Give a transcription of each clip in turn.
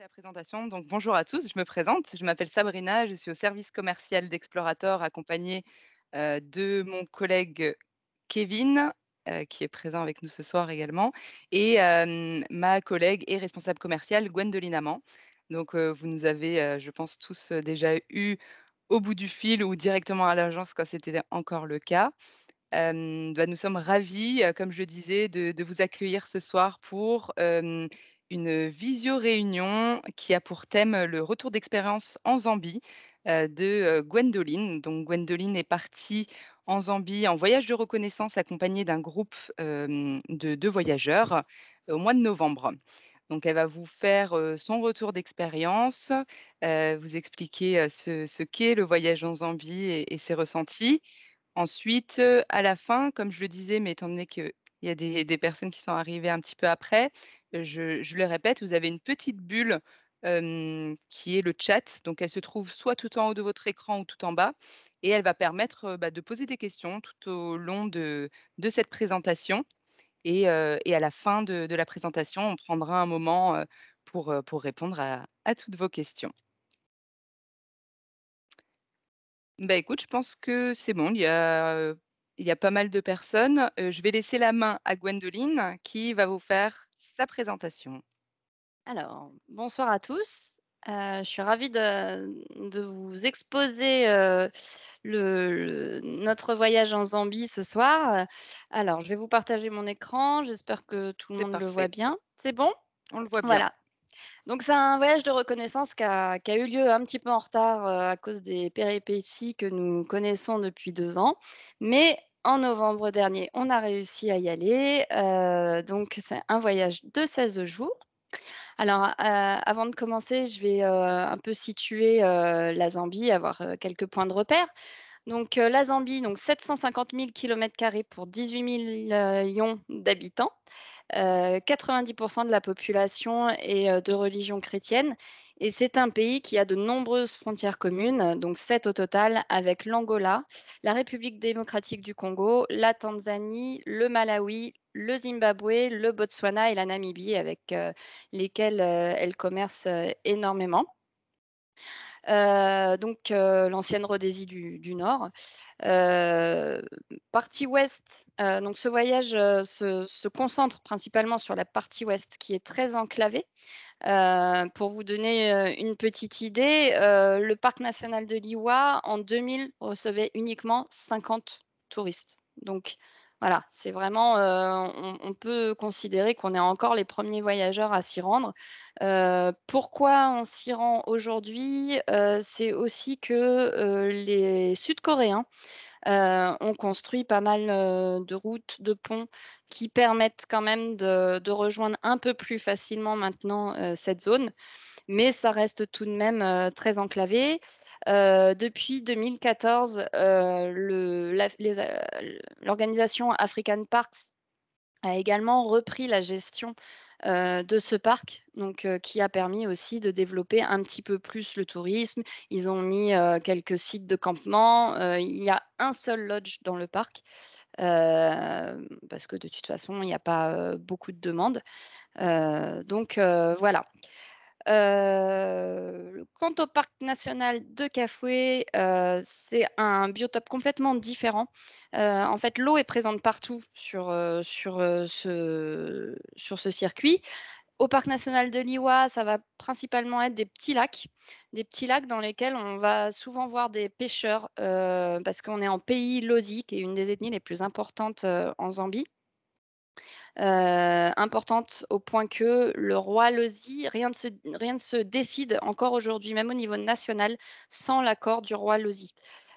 commencer la présentation. Donc, bonjour à tous, je me présente. Je m'appelle Sabrina, je suis au service commercial d'Explorator, accompagnée de mon collègue Kevin, qui est présent avec nous ce soir également, et ma collègue et responsable commerciale Gwendoline Amand. Donc, vous nous avez, je pense, tous déjà eu au bout du fil ou directement à l'agence quand c'était encore le cas. Nous sommes ravis, comme je le disais, de vous accueillir ce soir pour, une visio-réunion qui a pour thème, le retour d'expérience en Zambie, de, Gwendoline. Donc Gwendoline est partie en Zambie en voyage de reconnaissance accompagnée d'un groupe, de voyageurs, au mois de novembre. Donc elle va vous faire, son retour d'expérience, vous expliquer, ce qu'est le voyage en Zambie et ses ressentis. Ensuite, à la fin, comme je le disais, mais étant donné qu'il y a des personnes qui sont arrivées un petit peu après, je le répète, vous avez une petite bulle, qui est le chat. Donc elle se trouve soit tout en haut de votre écran ou tout en bas et elle va permettre, de poser des questions tout au long de cette présentation et à la fin de la présentation, on prendra un moment, pour répondre à toutes vos questions. Bah, écoute, je pense que c'est bon, il y a pas mal de personnes. Je vais laisser la main à Gwendoline qui va vous faire sa présentation. Alors, bonsoir à tous. Je suis ravie de vous exposer, notre voyage en Zambie ce soir. Alors, je vais vous partager mon écran. J'espère que tout le C'est monde le voit parfait, bien. C'est bon? on le voit bien. Voilà. Donc c'est un voyage de reconnaissance qui a eu lieu un petit peu en retard, à cause des péripéties que nous connaissons depuis 2 ans. Mais en novembre dernier, on a réussi à y aller. Donc c'est un voyage de 16 jours. Alors, avant de commencer, je vais, un peu situer, la Zambie, avoir, quelques points de repère. Donc, la Zambie, donc 750 000 km² pour 18 millions d'habitants. 90 de la population est, de religion chrétienne et c'est un pays qui a de nombreuses frontières communes, donc 7 au total, avec l'Angola, la République démocratique du Congo, la Tanzanie, le Malawi, le Zimbabwe, le Botswana et la Namibie avec, lesquels, elle commerce, énormément. L'ancienne Rhodésie du Nord. Heu, Partie ouest, donc ce voyage, se concentre principalement sur la partie ouest qui est très enclavée. Pour vous donner, une petite idée, le parc national de Liwa en 2000 recevait uniquement 50 touristes. Donc voilà, c'est vraiment, on peut considérer qu'on est encore les premiers voyageurs à s'y rendre. Pourquoi on s'y rend aujourd'hui? C'est aussi que, les Sud-Coréens on construit pas mal, de routes, de ponts qui permettent quand même de rejoindre un peu plus facilement maintenant, cette zone, mais ça reste tout de même, très enclavé. Depuis 2014, le la les a l'organisation African Parks a également repris la gestion, de ce parc, donc qui a permis aussi de développer un petit peu plus le tourisme. Ils ont mis, quelques sites de campement, il y a un seul lodge dans le parc, parce que de toute façon, il n'y a pas, beaucoup de demandes, voilà. Quant au parc national de Kafoué, c'est un biotope complètement différent. En fait, l'eau est présente partout sur ce circuit. Au parc national de Liwa, ça va principalement être des petits lacs dans lesquels on va souvent voir des pêcheurs, parce qu'on est en pays Lozi, qui est une des ethnies les plus importantes, en Zambie. Importante au point que le roi Lozi, rien ne se décide encore aujourd'hui, même au niveau national, sans l'accord du roi Lozi.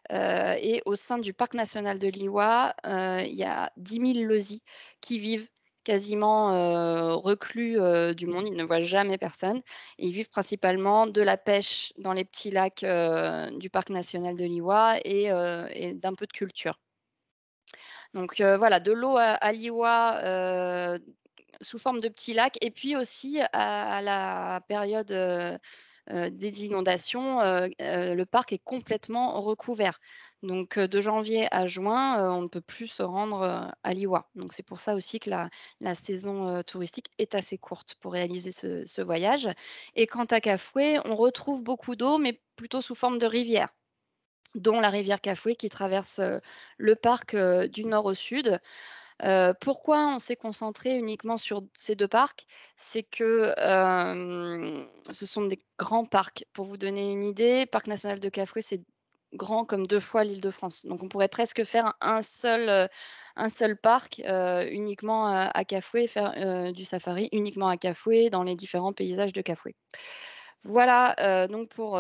Et au sein du parc national de Liwa, il y a 10 000 Lozis qui vivent quasiment, reclus, du monde. Ils ne voient jamais personne. Ils vivent principalement de la pêche dans les petits lacs, du parc national de Liwa et d'un peu de culture. Donc voilà, de l'eau à Liwa, sous forme de petits lacs et puis aussi à la période, des inondations, le parc est complètement recouvert. Donc, de janvier à juin, on ne peut plus se rendre, à Liwa. Donc c'est pour ça aussi que la saison, touristique est assez courte pour réaliser ce voyage. Et quant à Kafoué, on retrouve beaucoup d'eau, mais plutôt sous forme de rivière, dont la rivière Kafoué qui traverse, le parc, du nord au sud. Pourquoi on s'est concentré uniquement sur ces 2 parcs? C'est que, ce sont des grands parcs. Pour vous donner une idée, parc national de Cafoué, c'est grand comme 2 fois l'Île-de-France. Donc on pourrait presque faire un seul parc, uniquement à Cafoué, faire, du safari uniquement à Cafoué, dans les différents paysages de Cafoué. Voilà, donc pour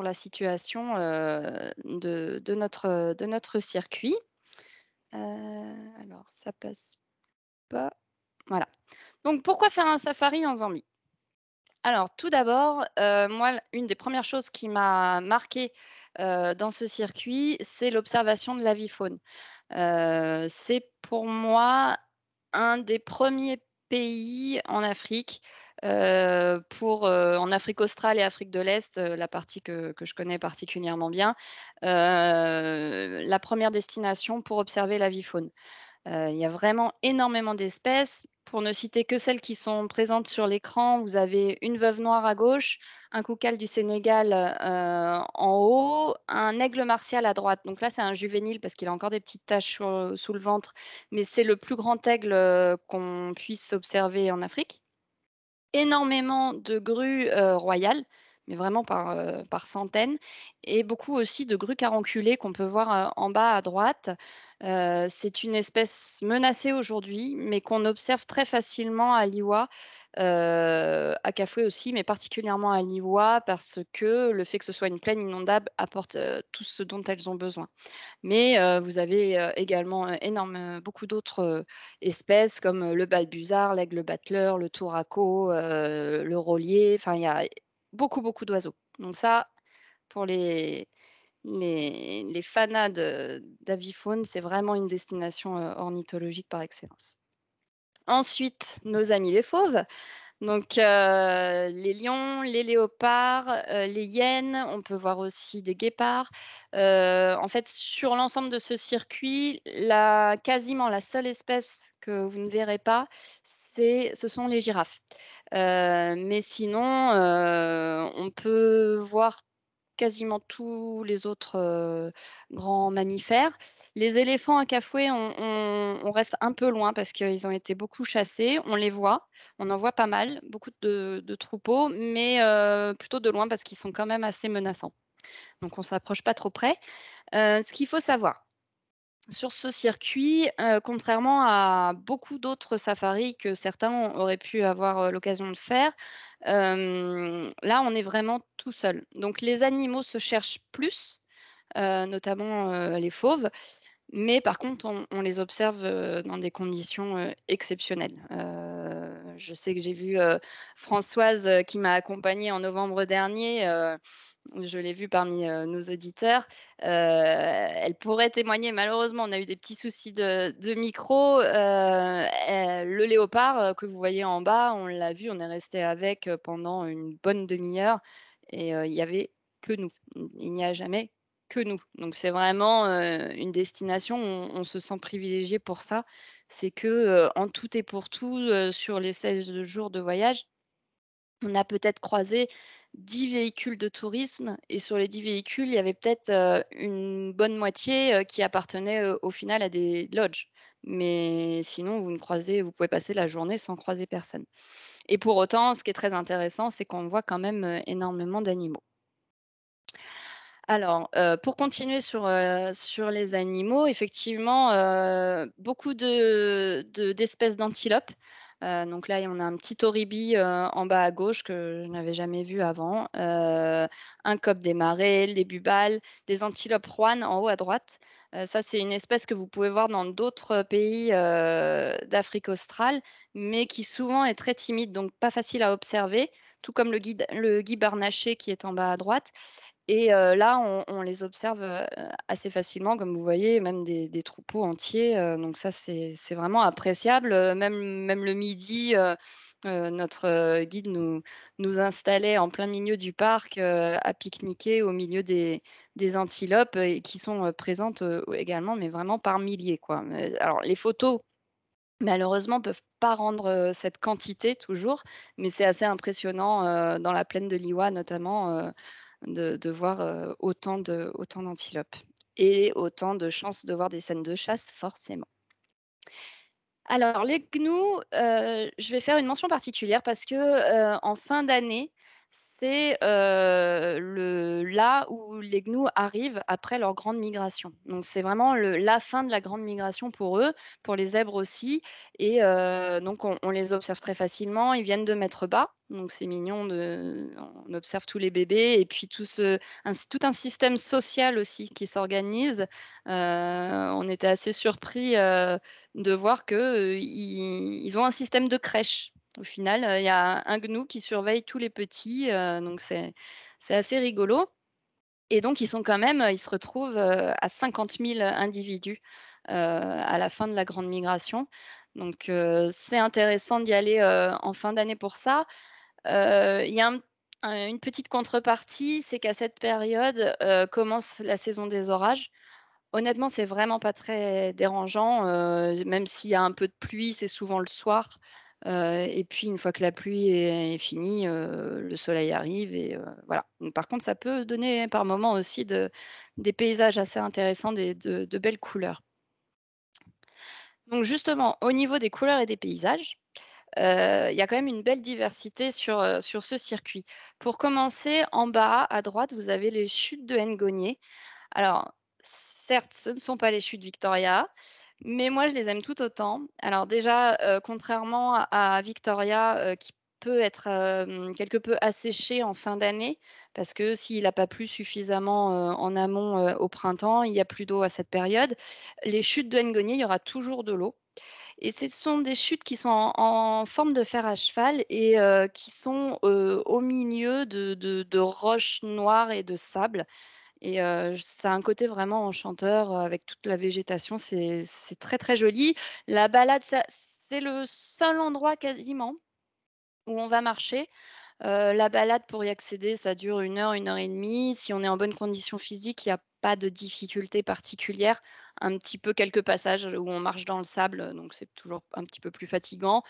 la situation, de notre circuit. Alors ça passe pas. Voilà. Donc pourquoi faire un safari en Zambie? Alors tout d'abord, moi une des premières choses qui m'a marquée, dans ce circuit, c'est l'observation de l'avifaune. C'est pour moi un des premiers pays en Afrique, en Afrique australe et Afrique de l'Est, la partie que je connais particulièrement bien, la première destination pour observer l'avifaune. Il y a vraiment énormément d'espèces. Pour ne citer que celles qui sont présentes sur l'écran, vous avez une veuve noire à gauche, un koukkal du Sénégal, en haut, un aigle martial à droite. Donc là, c'est un juvénile parce qu'il a encore des petites taches sous le ventre, mais c'est le plus grand aigle, qu'on puisse observer en Afrique. Énormément de grues, royales, mais vraiment par centaines, et beaucoup aussi de grues caronculées qu'on peut voir, en bas à droite. C'est une espèce menacée aujourd'hui, mais qu'on observe très facilement à Liwa, à Kafoué aussi, mais particulièrement à Liwa parce que le fait que ce soit une plaine inondable apporte, tout ce dont elles ont besoin. Mais vous avez, également, beaucoup d'autres, espèces comme, le balbuzard, l'aigle battleur, le touraco, le rôlier, enfin il y a beaucoup, beaucoup d'oiseaux. Donc ça, pour les fanas d'avifaune, c'est vraiment une destination, ornithologique par excellence. Ensuite, nos amis les fauves. Donc, les lions, les léopards, les hyènes, on peut voir aussi des guépards. En fait, sur l'ensemble de ce circuit, quasiment la seule espèce que vous ne verrez pas, ce sont les girafes. Mais sinon, on peut voir quasiment tous les autres, grands mammifères. Les éléphants à Cafoué, on reste un peu loin parce qu'ils ont été beaucoup chassés. On les voit, on en voit pas mal, beaucoup de troupeaux, mais plutôt de loin parce qu'ils sont quand même assez menaçants. Donc on s'approche pas trop près. Ce qu'il faut savoir, sur ce circuit, contrairement à beaucoup d'autres safaris que certains auraient pu avoir, l'occasion de faire, là, on est vraiment tout seul. Donc les animaux se cherchent plus, notamment, les fauves, mais par contre, on les observe, dans des conditions, exceptionnelles. Je sais que j'ai vu, Françoise, qui m'a accompagnée en novembre dernier, je l'ai vue parmi, nos auditeurs. Elle pourrait témoigner. Malheureusement, on a eu des petits soucis de micro. Le léopard, que vous voyez en bas, on l'a vu, on est resté avec, pendant une bonne demi-heure et il y avait que nous. Il n'y a jamais que nous. Donc c'est vraiment, une destination où on se sent privilégié pour ça. C'est que, en tout et pour tout, sur les 16 jours de voyage, on a peut-être croisé 10 véhicules de tourisme et sur les 10 véhicules, il y avait peut-être, une bonne moitié, qui appartenaient, au final à des lodges. Mais sinon, vous pouvez passer la journée sans croiser personne. Et pour autant, ce qui est très intéressant, c'est qu'on voit quand même, énormément d'animaux. Alors, pour continuer sur les animaux, effectivement, beaucoup d'espèces d'antilopes. Donc là, on a un petit oribi, en bas à gauche que je n'avais jamais vu avant, un coq des marais, des bubales, des antilopes rouennes en haut à droite. Ça, c'est une espèce que vous pouvez voir dans d'autres pays, d'Afrique australe, mais qui souvent est très timide, donc pas facile à observer, tout comme le gui barnaché qui est en bas à droite. Et là, on les observe, assez facilement, comme vous voyez, même des troupeaux entiers, donc ça, c'est vraiment appréciable, même le midi, Notre guide nous installait en plein milieu du parc, à pique-niquer au milieu des antilopes et qui sont, présentes, également, mais vraiment par milliers, quoi. Alors les photos, malheureusement, peuvent pas rendre, cette quantité toujours, mais c'est assez impressionnant, dans la plaine de Liwa notamment, de voir, autant d'antilopes et autant de chances de voir des scènes de chasse forcément. Alors les gnous, je vais faire une mention particulière parce que, en fin d'année, c'est, là où les gnous arrivent après leur grande migration. Donc c'est vraiment la fin de la grande migration pour eux, pour les zèbres aussi et donc on les observe très facilement. Ils viennent de mettre bas, donc c'est mignon on observe tous les bébés et puis tout un système social aussi qui s'organise. On était assez surpris, de voir que, ils ont un système de crèche. Au final, il y a un gnou qui surveille tous les petits, donc c'est assez rigolo et donc ils se retrouvent, à 50 000 individus, à la fin de la grande migration. Donc c'est intéressant d'y aller, en fin d'année pour ça. Il y a une petite contrepartie, c'est qu'à cette période, commence la saison des orages. Honnêtement, c'est vraiment pas très dérangeant, même s'il y a un peu de pluie, c'est souvent le soir, et puis une fois que la pluie est finie, le soleil arrive et voilà. Donc par contre, ça peut donner par moments aussi des paysages assez intéressants, de belles couleurs. Donc justement, au niveau des couleurs et des paysages, il y a quand même une belle diversité sur ce circuit. Pour commencer, en bas à droite, vous avez les chutes de Ngonié. Alors, certes, ce ne sont pas les chutes Victoria, mais moi, je les aime tout autant. Alors déjà, contrairement à Victoria, qui peut être, quelque peu asséché en fin d'année, parce que s'il n'a pas plu suffisamment, en amont, au printemps, il y a plus d'eau à cette période. Les chutes de Ngonié, il y aura toujours de l'eau et ce sont des chutes qui sont en forme de fer à cheval et qui sont, au milieu de roches noires et de sable. Et ça a un côté vraiment enchanteur, avec toute la végétation, c'est très, très joli. La balade, c'est le seul endroit quasiment où on va marcher. La balade pour y accéder, ça dure 1 heure et demie. Si on est en bonne condition physique, il y a pas de difficulté particulière. Un petit peu quelques passages où on marche dans le sable, donc c'est toujours un petit peu plus fatigant.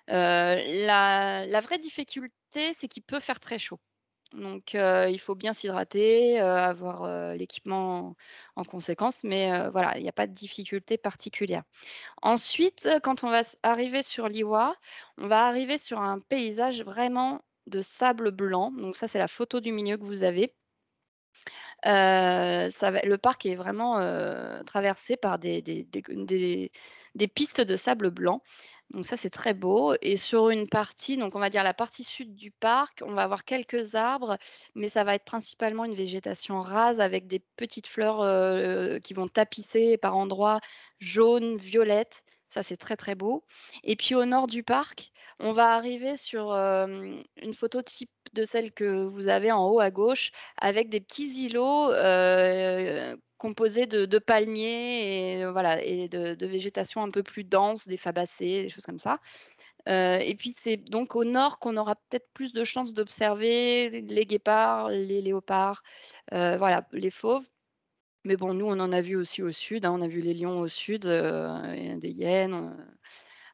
La vraie difficulté, c'est qu'il peut faire très chaud. Donc il faut bien s'hydrater, avoir, l'équipement en conséquence, mais voilà, il n'y a pas de difficulté particulière. Ensuite, quand on va arriver sur l'Iwa, on va arriver sur un paysage vraiment de sable blanc. Donc ça, c'est la photo du milieu que vous avez. Le parc est vraiment, traversé par des pistes de sable blanc. Donc ça, c'est très beau et sur une partie, donc on va dire la partie sud du parc, on va avoir quelques arbres, mais ça va être principalement une végétation rase avec des petites fleurs, qui vont tapisser par endroits jaunes, violettes. Ça, c'est très, très beau et puis au nord du parc, on va arriver sur, une photo type de celle que vous avez en haut à gauche avec des petits îlots, composés de palmiers et voilà et de végétation un peu plus dense, des fabacées, des choses comme ça. Et puis c'est donc au nord qu'on aura peut-être plus de chances d'observer les guépards, les léopards, voilà, les fauves. Mais bon, nous, on en a vu aussi au sud, hein, on a vu les lions au sud, et des hyènes,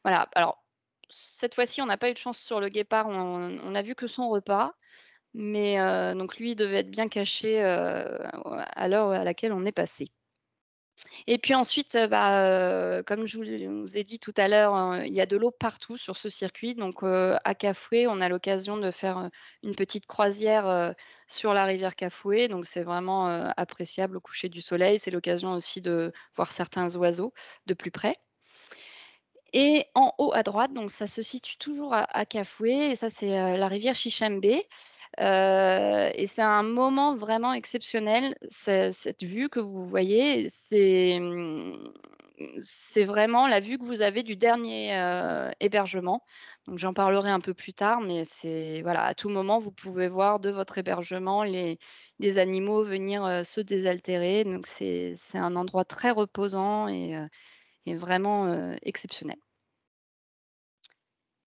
voilà. Alors cette fois-ci, on n'a pas eu de chance sur le guépard, on a vu que son repas. Mais donc lui, il devait être bien caché, à l'heure à laquelle on est passé. Et puis ensuite, comme je vous ai dit tout à l'heure, il y a de l'eau partout sur ce circuit. Donc à Kafoué, on a l'occasion de faire, une petite croisière, sur la rivière Kafoué. Donc c'est vraiment, appréciable au coucher du soleil. C'est l'occasion aussi de voir certains oiseaux de plus près. Et en haut à droite, donc ça se situe toujours à Kafoué et ça c'est, la rivière Chichembe. Et c'est un moment vraiment exceptionnel. Cette vue que vous voyez, c'est vraiment la vue que vous avez du dernier, hébergement. Donc j'en parlerai un peu plus tard, mais c'est voilà, à tout moment, vous pouvez voir de votre hébergement les animaux venir, se désaltérer. Donc c'est un endroit très reposant et vraiment, exceptionnel.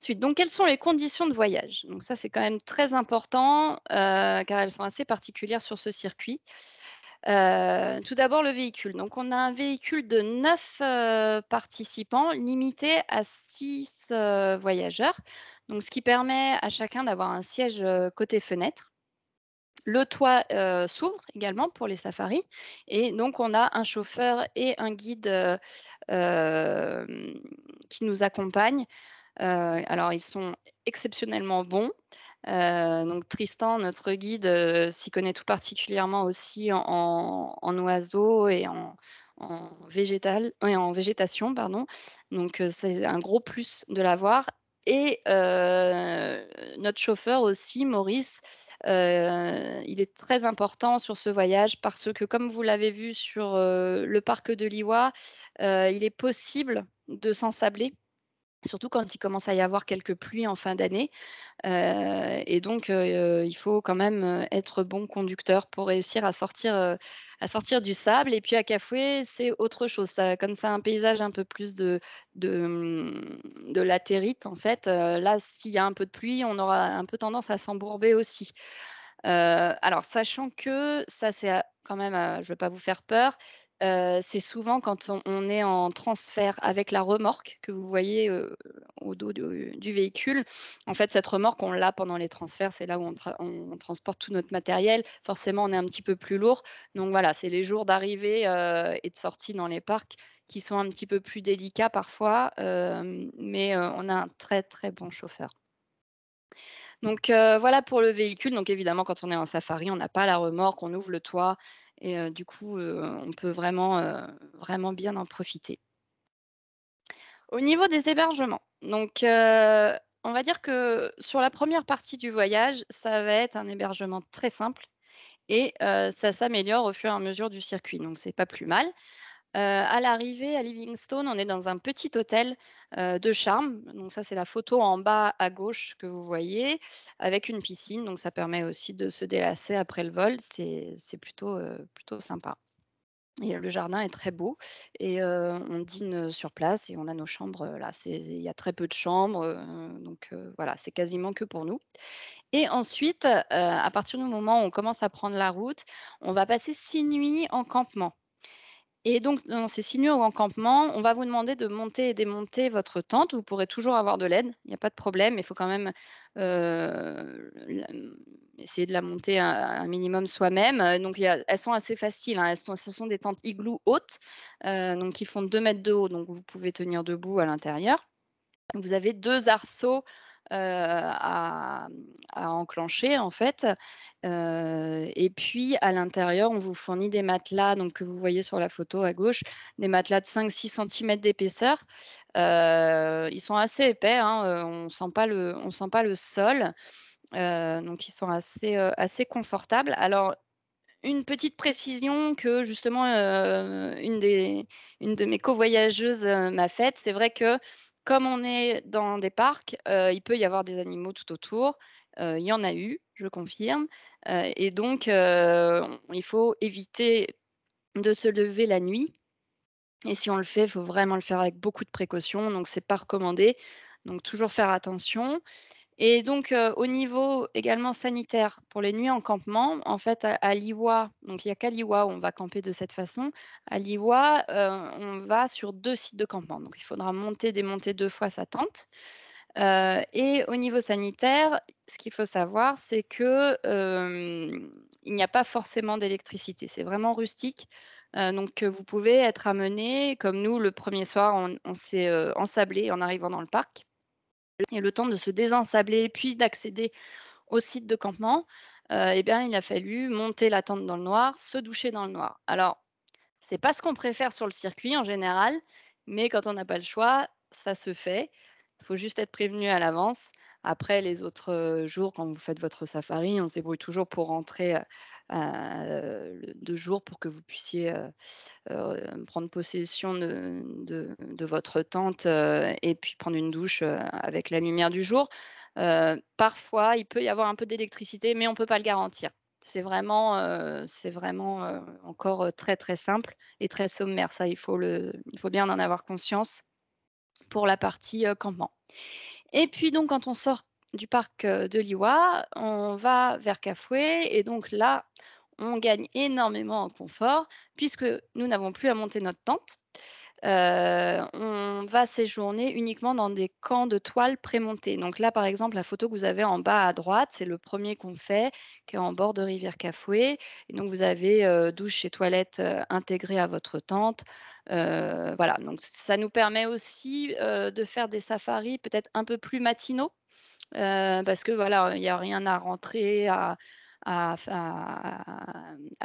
Ensuite, donc quelles sont les conditions de voyage? Donc ça, c'est quand même très important, car elles sont assez particulières sur ce circuit. Tout d'abord, le véhicule. Donc on a un véhicule de 9 participants, limité à 6 voyageurs. Donc ce qui permet à chacun d'avoir un siège, côté fenêtre. Le toit, s'ouvre également pour les safaris et donc on a un chauffeur et un guide, qui nous accompagnent. Alors ils sont exceptionnellement bons. Donc Tristan, notre guide, s'y connaît tout particulièrement aussi en oiseaux et en végétation, pardon. Donc c'est un gros plus de l'avoir et notre chauffeur aussi, Maurice, il est très important sur ce voyage parce que comme vous l'avez vu sur, le parc de Liwa, il est possible de s'ensabler, surtout quand il commence à y avoir quelques pluies en fin d'année. Et donc il faut quand même, être bon conducteur pour réussir à sortir du sable et puis à Cafoué, c'est autre chose. Ça comme c'est un paysage un peu plus de latérite en fait, là, s'il y a un peu de pluie, on aura un peu tendance à s'embourber aussi. Alors sachant que ça c'est, quand même, je ne veux pas vous faire peur, c'est souvent quand on est en transfert avec la remorque que vous voyez, au dos du véhicule. En fait, cette remorque, on l'a pendant les transferts, c'est là où on transporte tout notre matériel. Forcément, on est un petit peu plus lourd. Donc voilà, c'est les jours d'arrivée, et de sortie dans les parcs qui sont un petit peu plus délicats parfois, mais on a un très, très bon chauffeur. Donc voilà pour le véhicule. Donc évidemment, quand on est en safari, on n'a pas la remorque, on ouvre le toit et du coup, on peut vraiment bien en profiter. Au niveau des hébergements, donc on va dire que sur la première partie du voyage, ça va être un hébergement très simple et ça s'améliore au fur et à mesure du circuit, donc c'est pas plus mal. À l'arrivée à Livingstone, on est dans un petit hôtel, de charme. Donc ça, c'est la photo en bas à gauche que vous voyez, avec une piscine. Donc ça permet aussi de se délasser après le vol. C'est plutôt sympa et le jardin est très beau et on dîne sur place et on a nos chambres, là. Il y a très peu de chambres, donc voilà, c'est quasiment que pour nous et ensuite, à partir du moment où on commence à prendre la route, on va passer 6 nuits en campement. Et donc, dans ces signaux en campement, on va vous demander de monter et démonter votre tente. Vous pourrez toujours avoir de l'aide, il n'y a pas de problème. Il faut quand même, essayer de la monter un minimum soi-même. Donc elles sont assez faciles, hein. Ce sont des tentes igloo hautes, donc qui font 2 mètres de haut, donc vous pouvez tenir debout à l'intérieur. Vous avez 2 arceaux, à enclencher en fait, et puis à l'intérieur, on vous fournit des matelas donc que vous voyez sur la photo à gauche, des matelas de 5-6 centimètres d'épaisseur. Ils sont assez épais, hein, on sent pas le sol, donc ils sont assez confortables. Alors une petite précision que justement, une de mes covoyageuses, m'a faite. C'est vrai que comme on est dans des parcs, il peut y avoir des animaux tout autour. Il y en a eu, je confirme, et donc il faut éviter de se lever la nuit et si on le fait, il faut vraiment le faire avec beaucoup de précautions, donc c'est pas recommandé. Donc toujours faire attention et donc, au niveau également sanitaire, pour les nuits en campement, en fait, à Liwa, donc il y a qu'à Liwa où on va camper de cette façon. À Liwa, on va sur 2 sites de campement, donc il faudra monter, démonter 2 fois sa tente. Et au niveau sanitaire, ce qu'il faut savoir, c'est que, il n'y a pas forcément d'électricité. C'est vraiment rustique, donc vous pouvez être amené, comme nous, le premier soir, on s'est, ensablés en arrivant dans le parc et le temps de se désensabler, puis d'accéder au site de campement, et bien, il a fallu monter la tente dans le noir, se doucher dans le noir. Alors, c'est pas ce qu'on préfère sur le circuit en général, mais quand on n'a pas le choix, ça se fait. Il faut juste être prévenu à l'avance. Après les autres, jours, quand vous faites votre safari, on se débrouille toujours pour rentrer, de jour pour que vous puissiez, prendre possession de votre tente, et puis prendre une douche, avec la lumière du jour. Parfois, il peut y avoir un peu d'électricité, mais on ne peut pas le garantir. C'est vraiment, encore, très, très simple et très sommaire. Ça, il faut bien en avoir conscience pour la partie, campement. Et puis donc quand on sort du parc, de Liwa, on va vers Kafoué et donc là, on gagne énormément en confort puisque nous n'avons plus à monter notre tente. On va séjourner uniquement dans des camps de toiles prémontés. Donc là, par exemple, la photo que vous avez en bas à droite, c'est le premier qu'on fait, qui est en bord de rivière Kafoué et donc vous avez, douche et toilettes, intégrées à votre tente. Voilà, donc ça nous permet aussi, de faire des safaris peut-être un peu plus matinaux. Parce que voilà, il y a rien à rentrer, à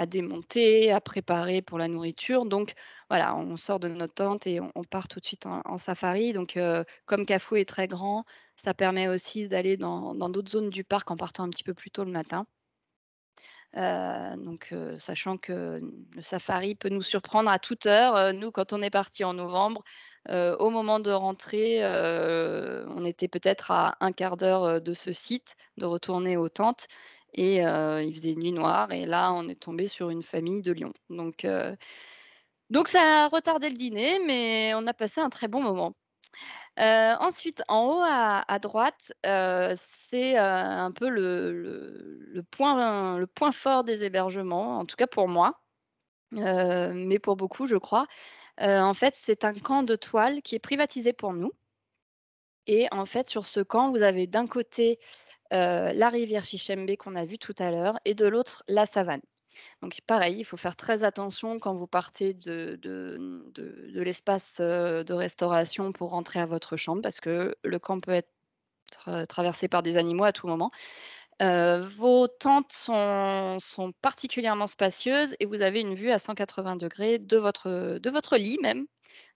démonter, à préparer pour la nourriture. Donc voilà, on sort de notre tente et on part tout de suite en safari. Donc comme Kafou est très grand, ça permet aussi d'aller dans d'autres zones du parc en partant un petit peu plus tôt le matin. Sachant que le safari peut nous surprendre à toute heure. Nous, quand on est parti en novembre, au moment de rentrer, on était peut-être à un quart d'heure, de ce site, de retourner aux tentes et il faisait nuit noire et là, on est tombé sur une famille de lions. Donc ça a retardé le dîner, mais on a passé un très bon moment. Ensuite, en haut à droite, c'est, un peu le point fort des hébergements, en tout cas pour moi, mais pour beaucoup, je crois. En fait, c'est un camp de toile qui est privatisé pour nous et en fait, sur ce camp, vous avez d'un côté, la rivière Chichembe qu'on a vue tout à l'heure et de l'autre, la savane. Donc pareil, il faut faire très attention quand vous partez de l'espace, de restauration pour rentrer à votre chambre parce que le camp peut être traversé par des animaux à tout moment. Vos tentes sont particulièrement spacieuses et vous avez une vue à 180° de votre lit même.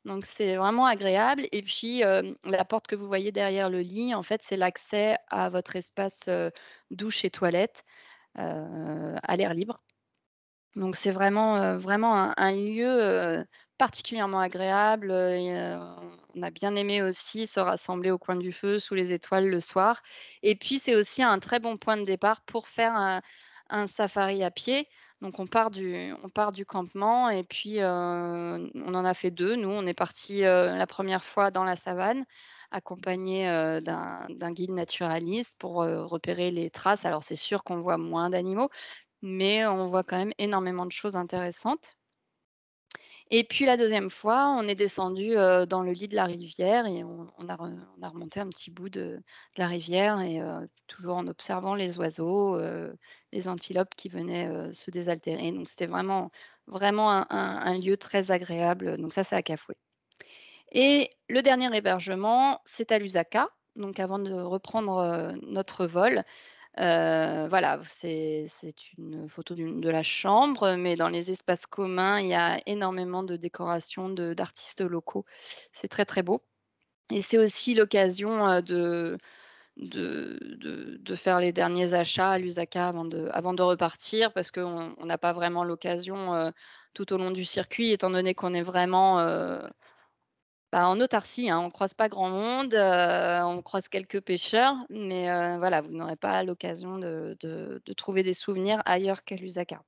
Donc c'est vraiment agréable et puis, la porte que vous voyez derrière le lit, en fait, c'est l'accès à votre espace, douche et toilette, à l'air libre. Donc c'est vraiment un lieu, particulièrement agréable, on a bien aimé aussi se rassembler au coin du feu sous les étoiles le soir et puis c'est aussi un très bon point de départ pour faire un safari à pied. Donc on part du campement et puis, on en a fait 2. Nous, on est partis, la première fois dans la savane accompagnés, d'un guide naturaliste pour, repérer les traces. Alors c'est sûr qu'on voit moins d'animaux, mais on voit quand même énormément de choses intéressantes et puis la deuxième fois, on est descendu, dans le lit de la rivière et on a remonté un petit bout de la rivière et toujours en observant les oiseaux, les antilopes qui venaient, se désaltérer. Donc c'était vraiment un lieu très agréable, donc ça, c'est à Kafoué et le dernier hébergement, c'est à Lusaka, donc avant de reprendre, notre vol. Voilà, c'est une photo de la chambre, mais dans les espaces communs, il y a énormément de décorations d'artistes locaux. C'est très, très beau et c'est aussi l'occasion, de faire les derniers achats à Lusaka avant de repartir parce qu'on n'a pas vraiment l'occasion, tout au long du circuit étant donné qu'on est vraiment, en autarcie, hein, on croise pas grand monde, on croise quelques pêcheurs, mais voilà, vous n'aurez pas l'occasion de trouver des souvenirs ailleurs qu'à Lusaka.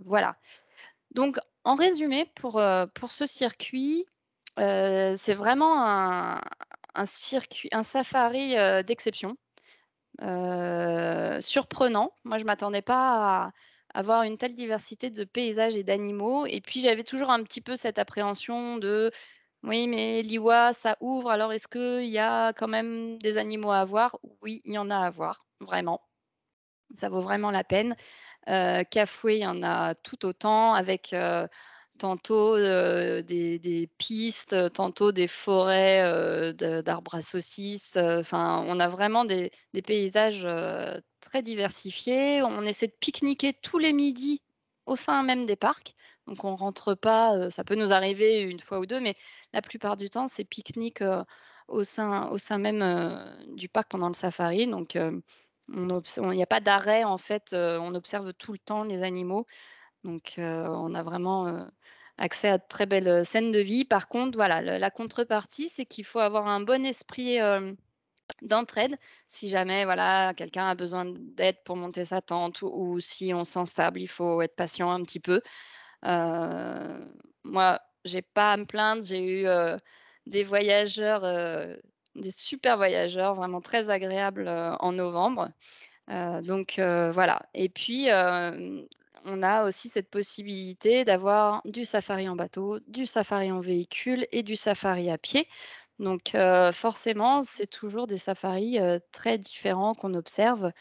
Voilà. Donc en résumé pour ce circuit, c'est vraiment un safari, d'exception, surprenant. Moi, je m'attendais pas à avoir une telle diversité de paysages et d'animaux et puis j'avais toujours un petit peu cette appréhension de oui, mais Liwa, ça ouvre, alors est-ce qu'il y a quand même des animaux à voir? Oui, il y en a à voir, vraiment. Ça vaut vraiment la peine. Cafoué, il y en a tout autant avec, tantôt, des pistes, tantôt des forêts, d'arbres à saucisses, enfin, on a vraiment des paysages, très diversifiés. On essaie de pique-niquer tous les midis au sein même des parcs. Donc on rentre pas, ça peut nous arriver une fois ou 2, mais la plupart du temps, c'est pique-nique, au sein même, du parc pendant le safari. Donc il y a pas d'arrêt en fait, on observe tout le temps les animaux. Donc on a vraiment, accès à de très belles, scènes de vie. Par contre, voilà, le la contrepartie, c'est qu'il faut avoir un bon esprit, d'entraide. Si jamais, voilà, quelqu'un a besoin d'aide pour monter sa tente ou si on sent sable, il faut être patient un petit peu. Moi, j'ai pas à me plaindre, j'ai eu, des voyageurs, des super voyageurs, vraiment très agréables, en novembre. Voilà et puis, on a aussi cette possibilité d'avoir du safari en bateau, du safari en véhicule et du safari à pied. Forcément, c'est toujours des safaris, très différents qu'on observe,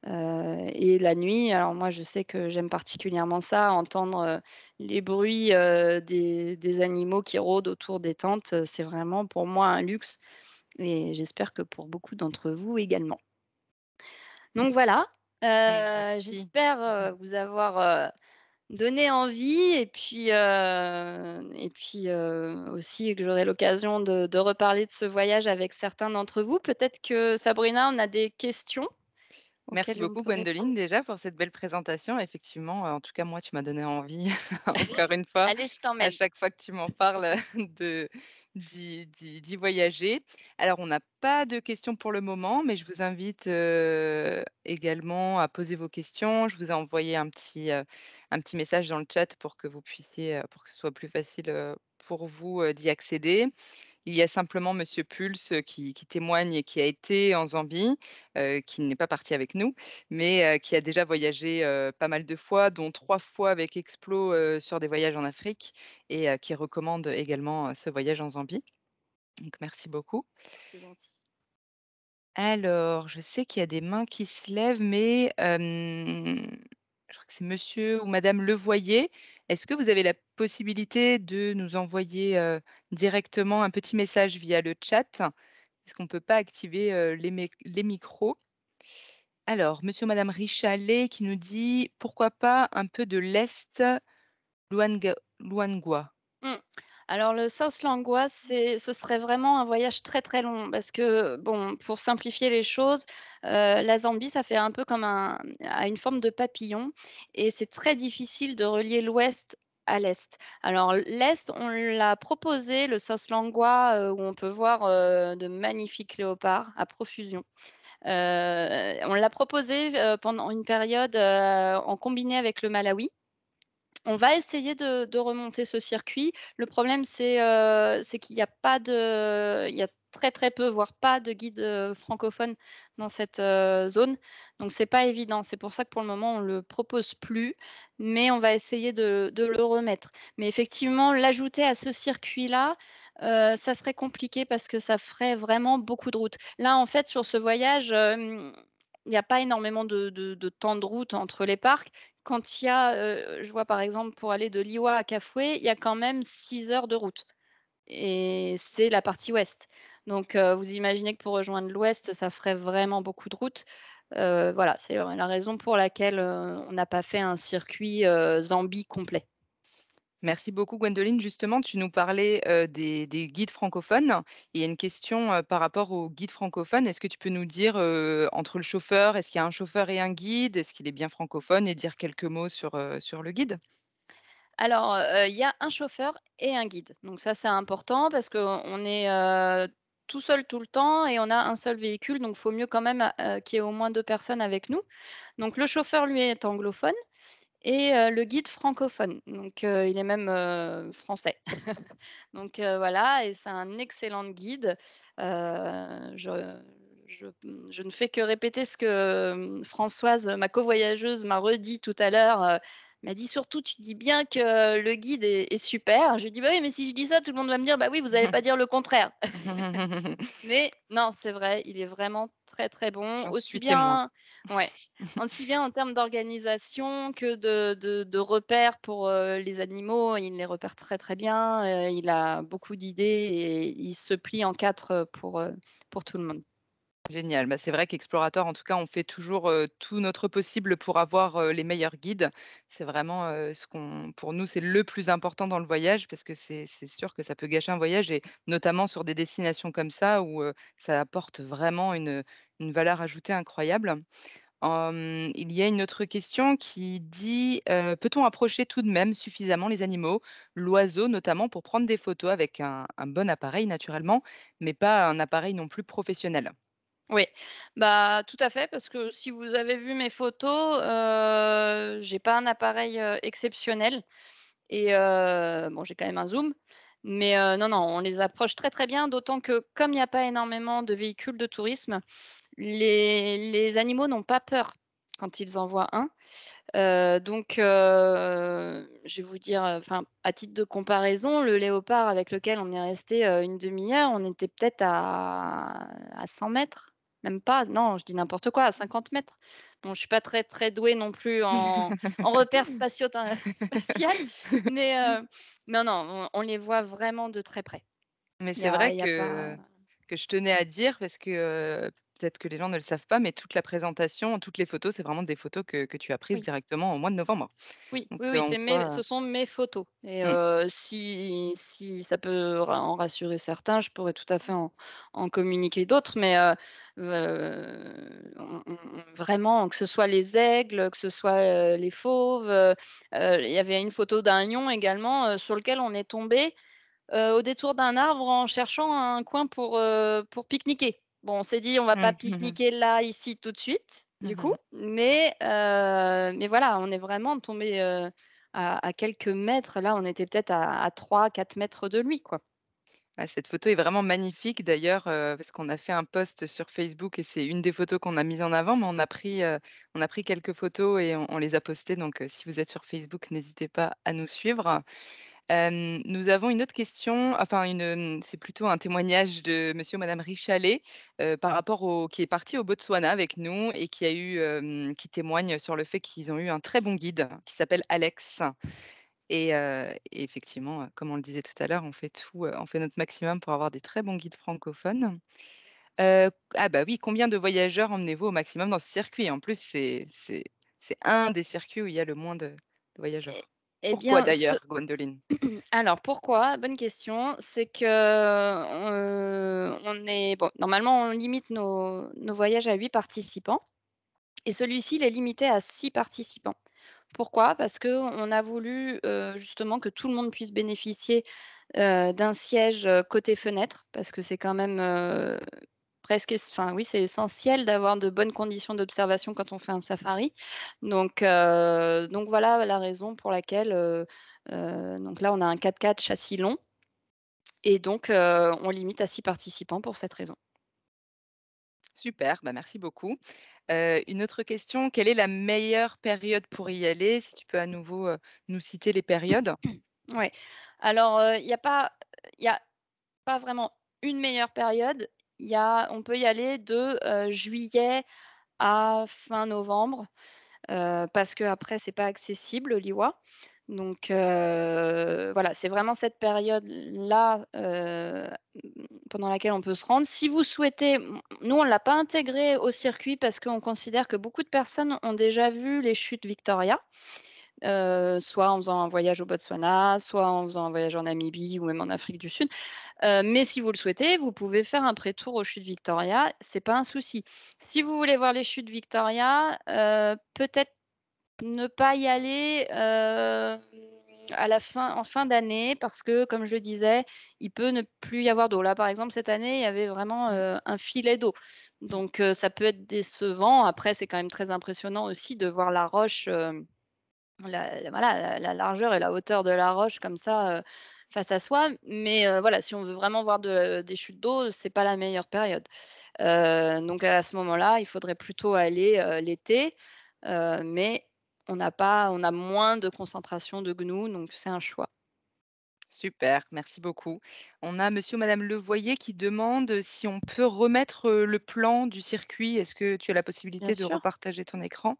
et la nuit, alors moi, je sais que j'aime particulièrement ça, entendre, les bruits, des animaux qui rôdent autour des tentes, c'est vraiment pour moi un luxe et j'espère que pour beaucoup d'entre vous également. Donc voilà, Merci. j'espère, vous avoir, donné envie aussi que j'aurai l'occasion de reparler de ce voyage avec certains d'entre vous. Peut-être que Sabrina, on a des questions Merci auxquelles on beaucoup peut répondre? Gwendoline déjà pour cette belle présentation. Effectivement, en tout cas moi tu m'as donné envie encore une fois, Allez, je à t'emmène. chaque fois que tu m'en parles de d'y voyager. Alors on n'a pas de questions pour le moment, mais je vous invite, également à poser vos questions. Je vous ai envoyé un petit message dans le chat pour que vous puissiez, pour que ce soit plus facile, pour vous, d'y accéder. Il y a simplement Monsieur Pulse, qui témoigne et qui a été en Zambie, qui n'est pas parti avec nous, mais qui a déjà voyagé, pas mal de fois, dont 3 fois avec Explo, sur des voyages en Afrique et qui recommande également, ce voyage en Zambie. Donc merci beaucoup. C'est gentil. Alors, je sais qu'il y a des mains qui se lèvent, mais je crois que c'est monsieur ou madame Levoyer. Est-ce que vous avez la possibilité de nous envoyer, directement un petit message via le chat? Est-ce qu'on ne peut pas activer, les micros? Alors, monsieur ou madame Richalet qui nous dit: «Pourquoi pas un peu de lest Luangwa?» Mmh. Alors le South Langua, ce serait vraiment un voyage très, très long parce que, bon, pour simplifier les choses, la Zambie, ça fait un peu comme une forme de papillon et c'est très difficile de relier l'ouest à l'est. Alors l'est, on l'a proposé, le South Langua, où on peut voir, de magnifiques léopards à profusion. On l'a proposé, pendant une période, en combiné avec le Malawi. On va essayer de remonter ce circuit. Le problème, c'est qu'il y a pas de il y a très, très peu, voire pas de guides, francophones dans cette, zone, donc c'est pas évident. C'est pour ça que pour le moment, on le propose plus, mais on va essayer de le remettre. Mais effectivement, l'ajouter à ce circuit-là, ça serait compliqué parce que ça ferait vraiment beaucoup de route. Là, en fait, sur ce voyage, il n'y a pas énormément de temps de route entre les parcs. Quand il y a, je vois par exemple pour aller de Liwa à Kafoué, il y a quand même 6 heures de route et c'est la partie ouest. Vous imaginez que pour rejoindre l'ouest, ça ferait vraiment beaucoup de route. Voilà, c'est, la raison pour laquelle, on n'a pas fait un circuit, Zambie complet. Merci beaucoup Gwendoline. Justement, tu nous parlais, des guides francophones. Il y a une question, par rapport aux guides francophones. Est-ce que tu peux nous dire, entre le chauffeur, est-ce qu'il y a un chauffeur et un guide? Est-ce qu'il est bien francophone? Et dire quelques mots sur le guide? Alors, il y a un chauffeur et un guide. Donc ça, c'est important parce qu'on est, tout seul tout le temps et on a un seul véhicule, donc il faut mieux quand même, qu'il y ait au moins 2 personnes avec nous. Donc le chauffeur, lui, est anglophone et le guide francophone. Il est même, français. Voilà et c'est un excellent guide. Je ne fais que répéter ce que, Françoise, ma covoyageuse, m'a redit tout à l'heure, m'a dit: «Surtout, tu dis bien que le guide est super». Je lui dis: «Bah oui, mais si je dis ça, tout le monde va me dire: "Bah oui, vous allez pas dire le contraire".» Mais non, c'est vrai, il est vraiment très, très bon, J'en aussi suis témoin. bien ouais, aussi bien en termes d'organisation que de repères pour, les animaux. Il les repère très, très bien, il a beaucoup d'idées et il se plie en 4, pour tout le monde. Génial. Bah, c'est vrai qu'Explorateur, en tout cas, on fait toujours, tout notre possible pour avoir, les meilleurs guides. C'est vraiment, ce qu'on pour nous, c'est le plus important dans le voyage parce que c'est sûr que ça peut gâcher un voyage et notamment sur des destinations comme ça où, ça apporte vraiment une valeur ajoutée incroyable. Il y a une autre question qui dit, «Peut-on approcher tout de même suffisamment les animaux, l'oiseau notamment, pour prendre des photos avec un bon appareil naturellement, mais pas un appareil non plus professionnel?» Oui, bah, tout à fait, parce que si vous avez vu mes photos, j'ai pas un appareil, exceptionnel et bon, j'ai quand même un zoom, Mais non, non, on les approche très, très bien, d'autant que comme il n'y a pas énormément de véhicules de tourisme, les animaux n'ont pas peur quand ils en voient un. Donc je vais vous dire, enfin, à titre de comparaison, le léopard avec lequel on est resté, une demi-heure, on était peut-être à 100 mètres, même pas, non, je dis n'importe quoi, à 50 mètres. Bon, je suis pas très, très douée non plus en repères spatiaux spatial, mais non, non, on les voit vraiment de très près. Mais Il y c'est a vrai il y a pas que je tenais à dire parce que, peut-être que les gens ne le savent pas, mais toute la présentation, toutes les photos, c'est vraiment des photos que tu as prises oui. directement au mois de novembre. Oui, Donc, oui, oui, on ce voit sont mes photos et mmh, si ça peut en rassurer certains, je pourrais tout à fait en communiquer d'autres, mais vraiment, que ce soit les aigles, que ce soit, les fauves, il y avait une photo d'un lion également, sur lequel on est tombé, au détour d'un arbre en cherchant un coin pour pique-niquer. Bon, on s'est dit: «On va pas mmh. pique-niquer là, ici, tout de suite», du coup, mais voilà, on est vraiment tombé à quelques mètres. Là, on était peut-être à 3-4 mètres de lui, quoi. Ah, cette photo est vraiment magnifique d'ailleurs, parce qu'on a fait un post sur Facebook et c'est une des photos qu'on a mises en avant, mais on a pris quelques photos et on les a postées donc si vous êtes sur Facebook, n'hésitez pas à nous suivre. Nous avons une autre question, enfin c'est plutôt un témoignage de monsieur ou madame Richalet, par rapport au qui est parti au Botswana avec nous et qui témoigne sur le fait qu'ils ont eu un très bon guide qui s'appelle Alex et effectivement, comme on le disait tout à l'heure, on fait notre maximum pour avoir des très bons guides francophones. Ah bah oui, combien de voyageurs emmenez-vous au maximum dans ce circuit? En plus, c'est un des circuits où il y a le moins de Et voyageurs. eh Pourquoi bien, ce d'ailleurs, Gwendoline? alors pourquoi? Bonne question. C'est que, on est bon, normalement, on limite nos voyages à 8 participants et celui-ci, il est limité à 6 participants. Pourquoi? Parce qu'on a voulu, justement que tout le monde puisse bénéficier, d'un siège, côté fenêtre parce que c'est quand même, presque enfin oui, c'est essentiel d'avoir de bonnes conditions d'observation quand on fait un safari. Donc voilà la raison pour laquelle, donc là, on a un 4x4 châssis long et donc on limite à 6 participants pour cette raison. Super, bah, merci beaucoup. Une autre question, quelle est la meilleure période pour y aller? Si tu peux à nouveau, nous citer les périodes? Ouais. Alors, il y a pas vraiment une meilleure période. On peut y aller de, juillet à fin novembre, parce qu'après c'est pas accessible, Liwa. Donc voilà, c'est vraiment cette période-là, pendant laquelle on peut se rendre. Si vous souhaitez nous on l'a pas intégré au circuit parce qu'on considère que beaucoup de personnes ont déjà vu les chutes Victoria, soit en faisant un voyage au Botswana, soit en faisant un voyage en Namibie ou même en Afrique du Sud. Mais si vous le souhaitez, vous pouvez faire un pré-tour aux chutes Victoria, c'est pas un souci. Si vous voulez voir les chutes Victoria, peut-être ne pas y aller, en fin d'année parce que, comme je le disais, il peut ne plus y avoir d'eau. Là, par exemple, cette année, il y avait vraiment, Mmh. un filet d'eau. Donc ça peut être décevant. Après, c'est quand même très impressionnant aussi de voir la roche, la largeur et la hauteur de la roche comme ça, face à soi. Mais voilà, si on veut vraiment voir des chutes d'eau, c'est pas la meilleure période. Donc à ce moment-là, il faudrait plutôt aller, l'été, mais on a moins de concentration de gnous, donc c'est un choix. Super, merci beaucoup. On a monsieur ou madame Levoyer qui demande si on peut remettre, le plan du circuit. Est-ce que tu as la Bien possibilité de sûr. repartager ton écran?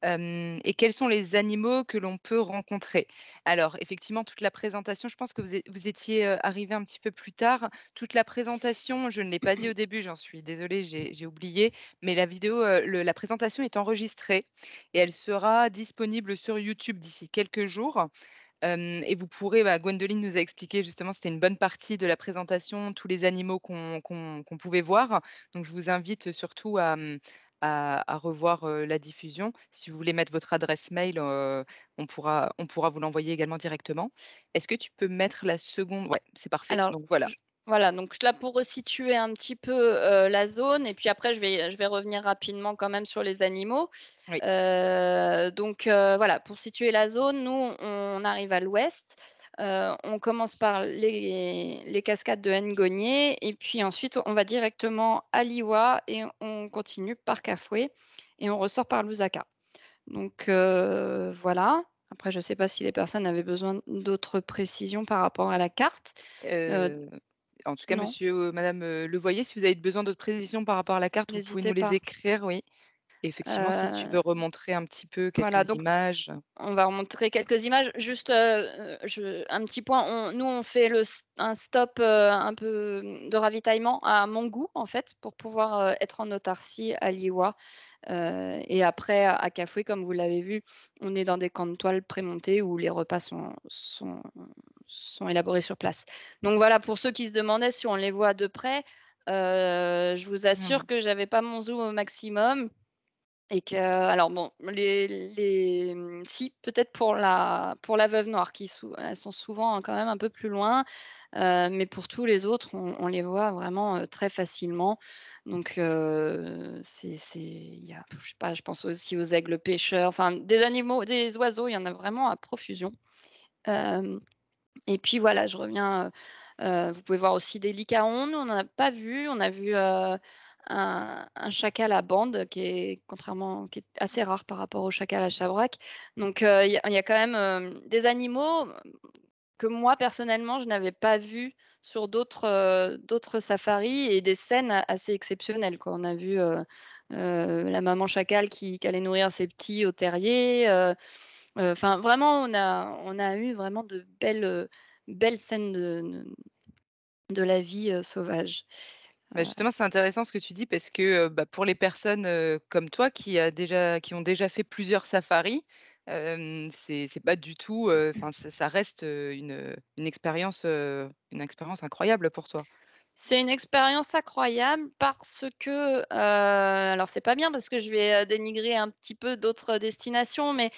Et quels sont les animaux que l'on peut rencontrer? Alors effectivement, toute la présentation, je pense que vous étiez, arrivés un petit peu plus tard. Toute la présentation, je ne l'ai pas dit au début, j'en suis désolée, j'ai oublié, mais la vidéo, la présentation est enregistrée et elle sera disponible sur YouTube d'ici quelques jours. Et vous pourrez Gwendoline nous a expliqué justement, c'était une bonne partie de la présentation, tous les animaux qu'on pouvait voir. Donc je vous invite surtout à revoir, la diffusion. Si vous voulez mettre votre adresse mail, on pourra vous l'envoyer également directement. Est-ce que tu peux mettre la seconde ouais, c'est parfait. Alors, Donc voilà. j voilà, donc là, pour resituer un petit peu, la zone et puis après je vais revenir rapidement quand même sur les animaux. Oui. Donc voilà, pour situer la zone, nous, on arrive à l'ouest. On commence par les cascades de Ngonié et puis ensuite on va directement à Liwa et on continue par Kafoué et on ressort par Lusaka. Donc voilà. Après je ne sais pas si les personnes avaient besoin d'autres précisions par rapport à la carte. Heu, Heu, En tout cas, non? monsieur ou madame, Levoyer, si vous avez besoin d'autres précisions par rapport à la carte, vous pouvez nous N'hésitez les pas. écrire, oui. Et effectivement, si tu veux Heu, remontrer un petit peu voilà, quelques donc images. on va remontrer quelques images. Juste, un petit point, nous, on fait un stop, un peu, de ravitaillement à Mangou, en fait, pour pouvoir, être en autarcie à Liwa. Et après à Cafoué, comme vous l'avez vu, on est dans des camps de toile prémontés où les repas sont élaborés sur place. Donc voilà, pour ceux qui se demandaient si on les voit de près, je vous assure Mmh. que j'avais pas mon zoom au maximum. Et que alors bon, si, peut-être pour la Veuve Noire elles sont souvent quand même un peu plus loin, mais pour tous les autres, on les voit vraiment, très facilement. Donc il y a je sais pas, je pense aussi aux aigles pêcheurs, enfin des animaux, des oiseaux, il y en a vraiment à profusion. Hem Et puis voilà, je reviens, vous pouvez voir aussi des lycaons. Nous, on n'en a pas vu. On a vu, un chacal à bande qui est assez rare par rapport au chacal à chabrac. Donc, il y a quand même, des animaux que moi, personnellement, je n'avais pas vus sur d'autres safaris et des scènes assez exceptionnelles, quoi. On a vu, la maman chacal qui allait nourrir ses petits au terrier, enfin vraiment on a eu vraiment de belles scènes de la vie, sauvage. Bah, justement, c'est intéressant ce que tu dis parce que, bah, pour les personnes, comme toi qui ont déjà fait plusieurs safaris, c'est pas du tout, enfin ça reste, une expérience incroyable pour toi. C'est une expérience incroyable parce que, alors c'est pas bien parce que je vais, dénigrer un petit peu d'autres destinations, mais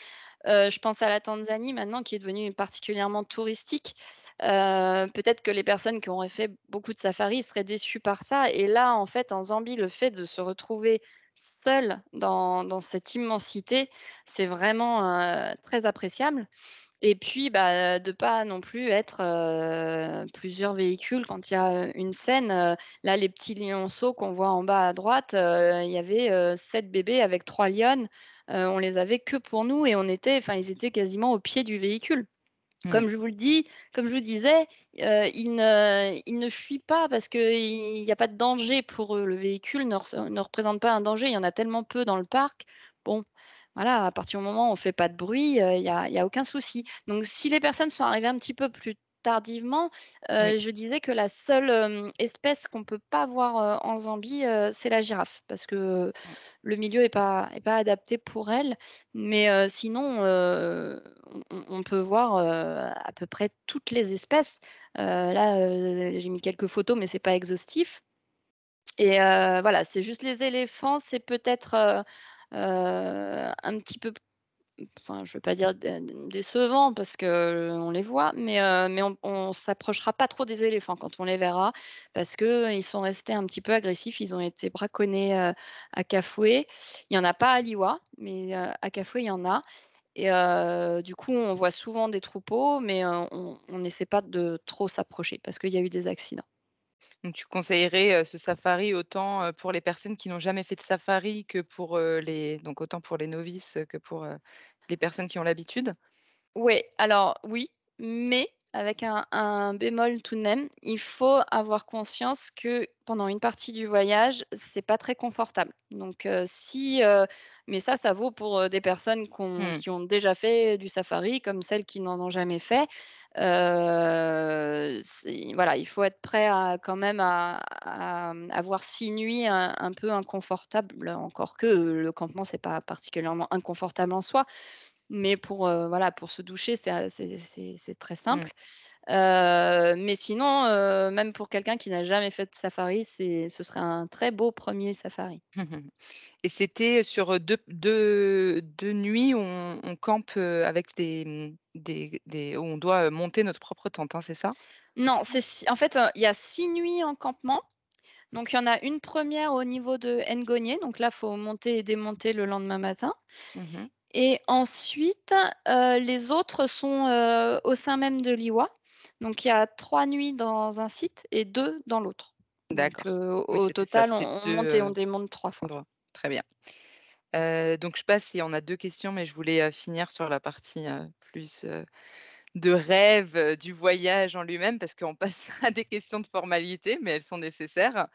je pense à la Tanzanie maintenant qui est devenue particulièrement touristique. Peut-être que les personnes qui auraient fait beaucoup de safaris seraient déçues par ça et là, en fait, en Zambie, le fait de se retrouver seul dans cette immensité, c'est vraiment, très appréciable. Et puis, bah, de pas non plus être, plusieurs véhicules quand il y a, une scène, là, les petits lionceaux qu'on voit en bas à droite, il y avait, 7 bébés avec 3 lionnes, on les avait que pour nous et ils étaient quasiment au pied du véhicule. Mmh. Comme je vous le dis Comme je vous disais, ils ne fuient pas parce qu'il y a pas de danger pour eux. Le véhicule ne représente pas un danger. Il y en a tellement peu dans le parc. Bon, voilà, à partir du moment où on fait pas de bruit, il y a aucun souci. Donc si les personnes sont arrivées un petit peu plus tardivement, Oui. je disais que la seule, espèce qu'on peut pas voir, en Zambie, c'est la girafe parce que Mmh. le milieu est pas adapté pour elle. Mais sinon, on peut voir, à peu près toutes les espèces. Là, j'ai mis quelques photos, mais c'est pas exhaustif et voilà, c'est juste les éléphants, c'est peut-être, un petit peu enfin, je veux pas dire décevant parce qu'on les voit, mais on s'approchera pas trop des éléphants quand on les verra parce qu'ils sont restés un petit peu agressifs. Ils ont été braconnés, à Kafoué. Il y en a pas à Liwa, mais à Kafoué, il y en a et du coup, on voit souvent des troupeaux, mais on n'essaie pas de trop s'approcher parce qu'il y a eu des accidents. Donc tu conseillerais, ce safari autant, pour les personnes qui n'ont jamais fait de safari que pour, donc autant pour les novices, que pour, les personnes qui ont l'habitude? Ouais, alors oui, mais avec un bémol tout de même. Il faut avoir conscience que pendant une partie du voyage, c'est pas très confortable. Donc mais ça vaut pour, des personnes Mmh. qui ont déjà fait du safari comme celles qui n'en ont jamais fait. C'est voilà, il faut être prêt à quand même à avoir 6 nuits un peu inconfortables, encore que le campement, c'est pas particulièrement inconfortable en soi. Mais voilà, pour se doucher, c'est très Mmh. simple. Mais sinon, même pour quelqu'un qui n'a jamais fait de safari, ce serait un très beau premier safari. Et c'était sur, 2 nuits où on campe, avec des où on doit, monter notre propre tente, hein, c'est ça? Non, en fait, il y a 6 nuits en campement. Donc il y en a une première au niveau de Ngonié, donc là, faut monter et démonter le lendemain matin. Mmh. Et ensuite, les autres sont, au sein même de l'IWA. Donc il y a 3 nuits dans un site et 2 dans l'autre. Donc D'accord. Oui, au c'était ça, total, c'était on 2 monte et on démonte 3 fois. endroits. Très bien. Donc je sais pas si on a 2 questions, mais je voulais, finir sur la partie, plus, de rêve, du voyage en lui-même parce qu'on passe à des questions de formalité, mais elles sont nécessaires.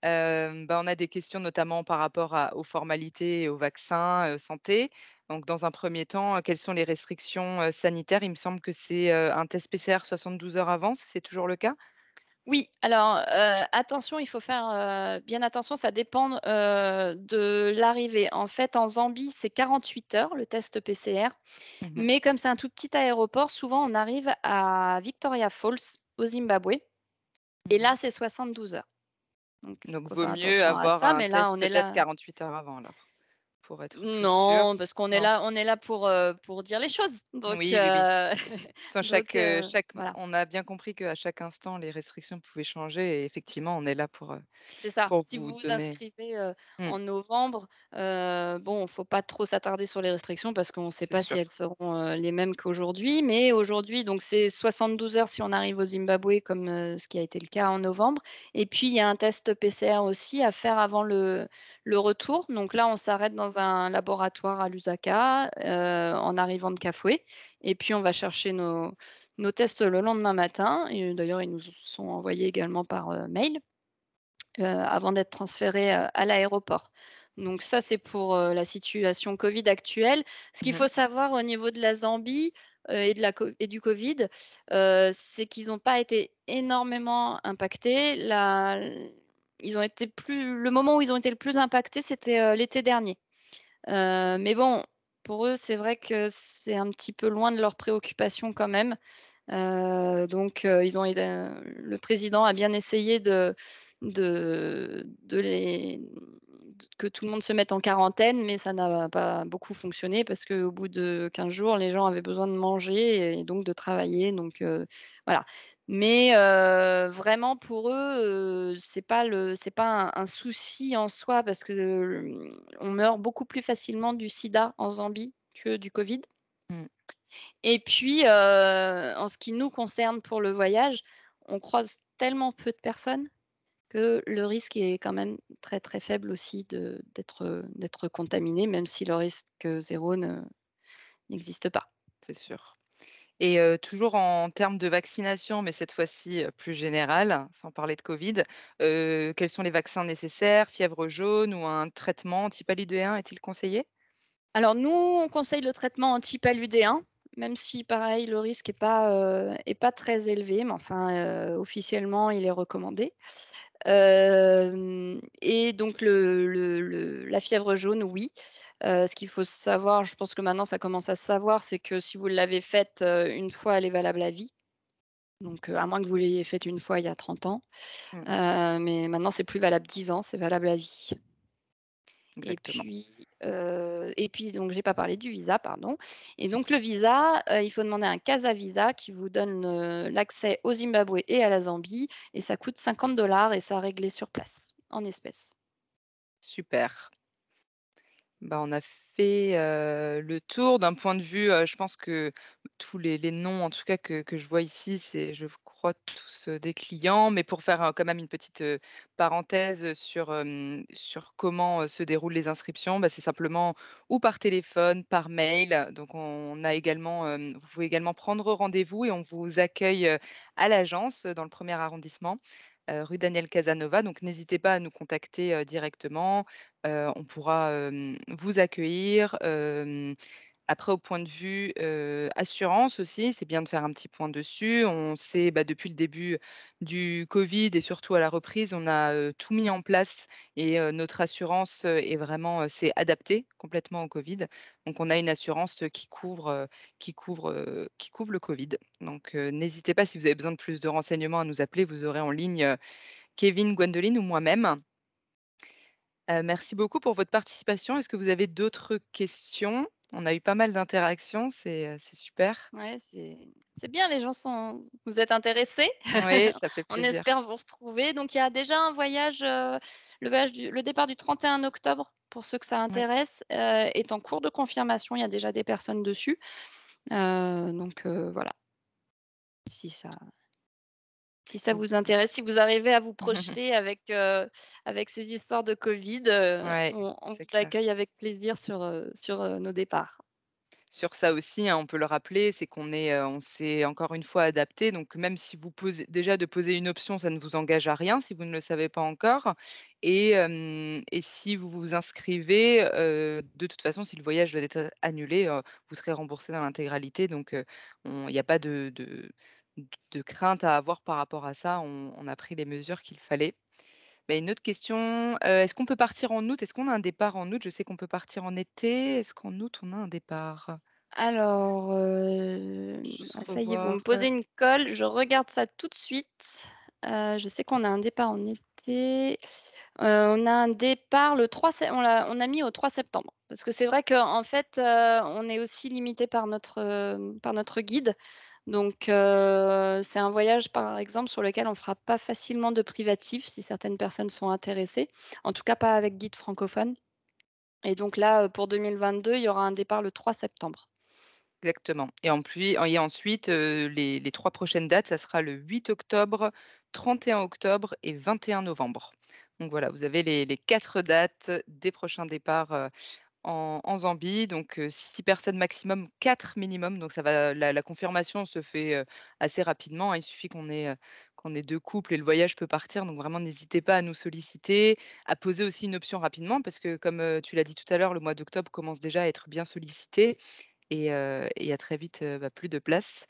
On a des questions notamment par rapport aux formalités et aux vaccins, santé. Donc dans un premier temps, quelles sont les restrictions, sanitaires? Il me semble que c'est, un test PCR 72 heures avant, c'est toujours le cas? Oui, alors, attention, il faut faire, bien attention, ça dépend, de l'arrivée. En fait, en Zambie, c'est 48 heures le test PCR, Mmh. mais comme c'est un tout petit aéroport, souvent on arrive à Victoria Falls, au Zimbabwe, et Mmh. là, c'est 72 heures. Donc il Donc faut vaut faire mieux attention à avoir ça, un mais là, test on est peut-être là. 48 heures avant alors, pour être plus sûr? Non, parce qu'on est Non? là pour dire les choses. Donc Oui, oui, oui. Sans donc voilà. on a bien compris qu'à chaque instant, les restrictions pouvaient changer et effectivement, on est là C'est ça. pour Si vous vous vous donner inscrivez, mmh, en novembre, bon, faut pas trop s'attarder sur les restrictions parce qu'on ne sait c'est pas si sûr. elles seront, les mêmes qu'aujourd'hui. Mais aujourd'hui, donc c'est 72 heures si on arrive au Zimbabwe comme, ce qui a été le cas en novembre. Et puis il y a un test PCR aussi à faire avant le retour. Donc là, on s'arrête dans un laboratoire à Lusaka, en arrivant de Kafoué, et puis on va chercher nos tests le lendemain matin, et d'ailleurs ils nous sont envoyés également par, mail. Avant d'être transférés, à l'aéroport. Donc ça, c'est pour, la situation Covid actuelle. Ce qu'il Mmh. faut savoir au niveau de la Zambie, et du Covid, c'est qu'ils n'ont pas été énormément impactés. Le moment où ils ont été le plus impactés, c'était, l'été dernier. Mais bon, pour eux, c'est vrai que c'est un petit peu loin de leurs préoccupations quand même. Donc le président a bien essayé de les que tout le monde se mette en quarantaine, mais ça n'a pas beaucoup fonctionné parce qu'au bout de 15 jours, les gens avaient besoin de manger et donc de travailler, donc voilà. Mais vraiment pour eux, c'est pas un souci en soi parce que, on meurt beaucoup plus facilement du sida en Zambie que du covid. Mmh. Et puis, en ce qui nous concerne pour le voyage, on croise tellement peu de personnes que le risque est quand même très, très faible aussi d'être contaminé, même si le risque zéro n'existe pas. C'est sûr et toujours en termes de vaccination, mais cette fois-ci, plus générale, sans parler de Covid, quels sont les vaccins nécessaires? Fièvre jaune ou un traitement antipaludéen est-il conseillé? Alors nous, on conseille le traitement anti-paludéen, même si pareil, le risque est pas très élevé, mais enfin, officiellement, il est recommandé. Et donc la fièvre jaune, oui. Ce qu'il faut savoir, je pense que maintenant ça commence à se savoir, c'est que si vous l'avez faite, une fois, elle est valable à vie. Donc, à moins que vous l'ayez faite une fois il y a 30 ans. Mmh, Mais maintenant c'est plus valable 10 ans, c'est valable à vie. Et exactement. puis donc j'ai pas parlé du visa, pardon. Et donc le visa, il faut demander un Casa Visa qui vous donne, l'accès au Zimbabwe et à la Zambie, et ça coûte 50 $ et ça a réglé sur place, en espèces. Super. On a fait, le tour d'un point de vue, je pense que tous les noms en tout cas que je vois ici, c'est je crois tous, des clients. Mais pour faire, quand même une petite, parenthèse sur, sur comment, se déroulent les inscriptions, c'est simplement ou par téléphone, par mail. Donc on a également, vous pouvez également prendre rendez-vous et on vous accueille, à l'agence, dans le premier arrondissement, rue Daniel Casanova. Donc n'hésitez pas à nous contacter, directement. On pourra, vous accueillir. Après au point de vue, assurance aussi, c'est bien de faire un petit point dessus. On sait, depuis le début du covid et surtout à la reprise, on a, tout mis en place et notre assurance, est vraiment, s'est adaptée complètement au covid. Donc on a une assurance, qui couvre le covid. Donc n'hésitez pas si vous avez besoin de plus de renseignements à nous appeler. Vous aurez en ligne, Kevin, Gwendoline ou moi-même. Merci beaucoup pour votre participation. Est-ce que vous avez d'autres questions? On a eu pas mal d'interactions, c'est super. Ouais, c'est bien, les gens sont vous êtes intéressés. Oui, ça fait On plaisir. espère vous retrouver. Donc il y a déjà un voyage, le départ du 31 octobre pour ceux que ça Oui. intéresse, est en cours de confirmation. Il y a déjà des personnes dessus. Donc voilà, si ça si ça Ou vous intéresse, si vous arrivez à vous projeter avec ces histoires de Covid, ouais, on c'est vous clair. accueille avec plaisir sur nos départs. Sur ça aussi, hein, on peut le rappeler, c'est on s'est encore une fois adapté, donc même si vous posez déjà de poser une option, ça ne vous engage à rien si vous ne le savez pas encore et si vous vous inscrivez, de toute façon, si le voyage doit être annulé, vous serez remboursé dans l'intégralité donc il n'y a pas de crainte à avoir par rapport à ça. On a pris les mesures qu'il fallait. Bah, une autre question, est-ce qu'on peut partir en août? Est-ce qu'on a un départ en août? Je sais qu'on peut partir en été. Est-ce qu'en août, on a un départ? Alors, Juste ah ça y est, vous me revoir, posez une colle, je regarde ça tout de suite. Je sais qu'on a un départ en été. On a un départ le 3 sé on l'a mis au 3 septembre. Parce que c'est vrai qu'en fait, on est aussi limité par notre guide. Donc, c'est un voyage, par exemple, sur lequel on fera pas facilement de privatif si certaines personnes sont intéressées. En tout cas, pas avec guide francophone. Et donc là, pour 2022, il y aura un départ le 3 septembre. exactement et ensuite, les 3 prochaines dates, ça sera le 8 octobre, 31 octobre et 21 novembre. Donc voilà, vous avez les 4 dates des prochains départs, en Zambie, donc 6 personnes maximum, 4 minimum, donc ça va la confirmation se fait, assez rapidement, hein. Il suffit qu'on ait 2 couples et le voyage peut partir, donc vraiment n'hésitez pas à nous solliciter, à poser aussi une option rapidement parce que comme, tu l'as dit tout à l'heure, le mois d'octobre commence déjà à être bien sollicité et il y a très vite, plus de place.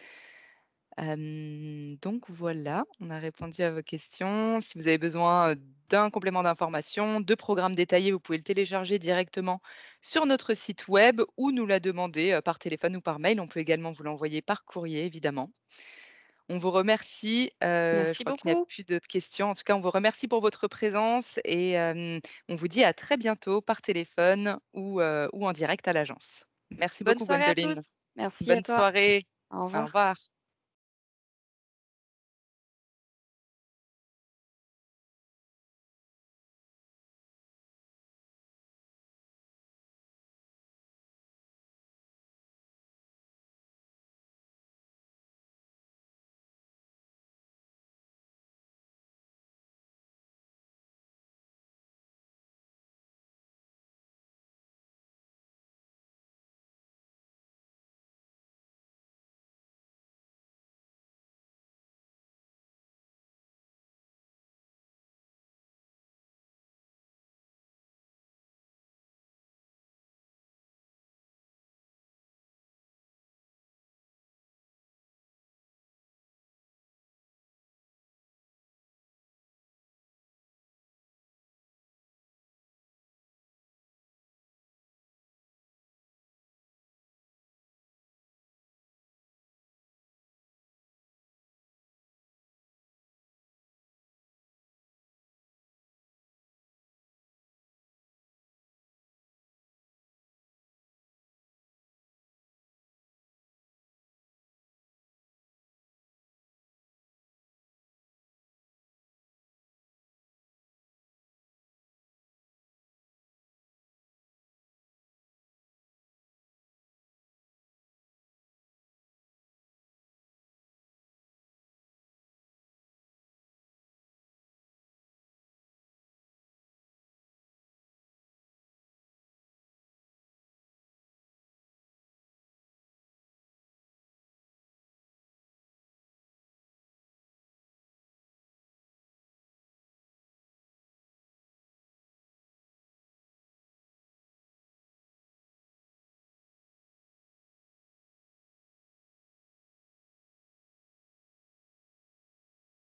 Donc voilà, on a répondu à vos questions. Si vous avez besoin, d'un complément d'information, de programmes détaillés, vous pouvez le télécharger directement sur notre site web ou nous la demander, par téléphone ou par mail. On peut également vous l'envoyer par courrier, évidemment. On vous remercie, je Merci crois qu'il n'y a beaucoup. plus d'autres questions. En tout cas, on vous remercie pour votre présence et on vous dit à très bientôt par téléphone ou en direct à l'agence. Merci Bonne beaucoup soirée à Gwendoline. tous. Merci à Bonne toi. soirée. Au Au revoir. revoir.